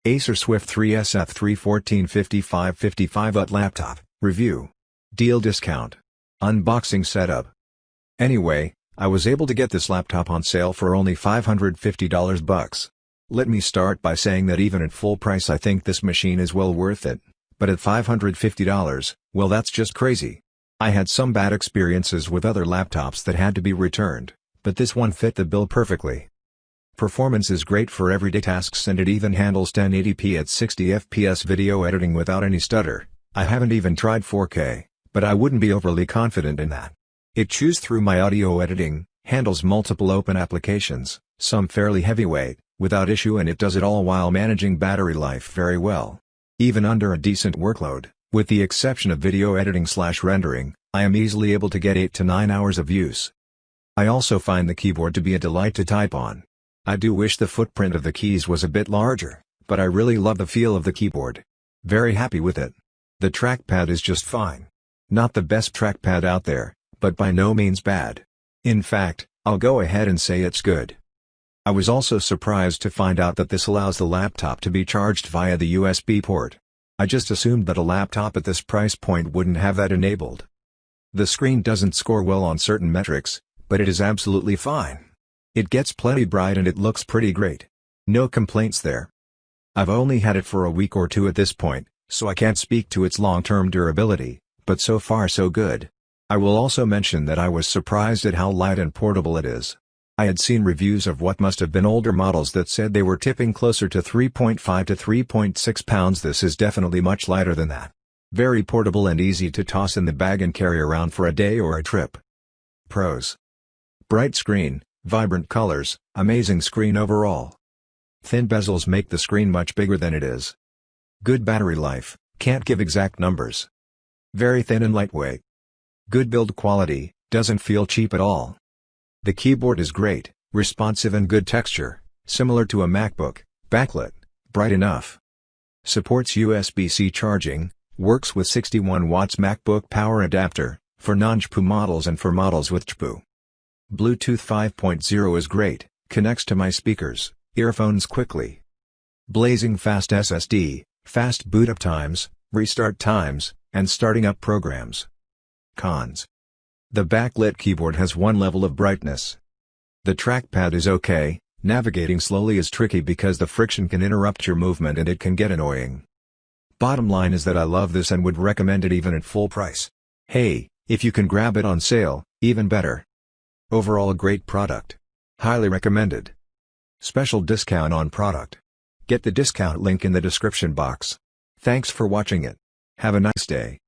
Acer Swift 3 SF314-55-55UT Laptop, Review. Deal Discount. Unboxing Setup. Anyway, I was able to get this laptop on sale for only $550 bucks. Let me start by saying that even at full price I think this machine is well worth it, but at $550, well that's just crazy. I had some bad experiences with other laptops that had to be returned, but this one fit the bill perfectly. Performance is great for everyday tasks and it even handles 1080p at 60 fps video editing without any stutter. I haven't even tried 4K, but I wouldn't be overly confident in that. It chews through my audio editing, handles multiple open applications, some fairly heavyweight, without issue, and it does it all while managing battery life very well. Even under a decent workload, with the exception of video editing/rendering, I am easily able to get 8 to 9 hours of use. I also find the keyboard to be a delight to type on. I do wish the footprint of the keys was a bit larger, but I really love the feel of the keyboard. Very happy with it. The trackpad is just fine. Not the best trackpad out there, but by no means bad. In fact, I'll go ahead and say it's good. I was also surprised to find out that this allows the laptop to be charged via the USB port. I just assumed that a laptop at this price point wouldn't have that enabled. The screen doesn't score well on certain metrics, but it is absolutely fine. It gets plenty bright and it looks pretty great. No complaints there. I've only had it for a week or two at this point, so I can't speak to its long-term durability, but so far so good. I will also mention that I was surprised at how light and portable it is. I had seen reviews of what must have been older models that said they were tipping closer to 3.5 to 3.6 pounds. This is definitely much lighter than that. Very portable and easy to toss in the bag and carry around for a day or a trip. Pros. Bright screen, vibrant colors, amazing screen overall. Thin bezels make the screen much bigger than it is. Good battery life, can't give exact numbers. Very thin and lightweight. Good build quality, doesn't feel cheap at all. The keyboard is great, responsive and good texture, similar to a MacBook, backlit, bright enough. Supports USB-C charging, works with 61 watts MacBook power adapter, for non-GPU models and for models with GPU. Bluetooth 5.0 is great, connects to my speakers, earphones quickly. Blazing fast SSD, fast boot up times, restart times, and starting up programs. Cons. The backlit keyboard has one level of brightness. The trackpad is okay, navigating slowly is tricky because the friction can interrupt your movement and it can get annoying. Bottom line is that I love this and would recommend it even at full price. Hey, if you can grab it on sale, even better. Overall a great product. Highly recommended. Special discount on product. Get the discount link in the description box. Thanks for watching it. Have a nice day.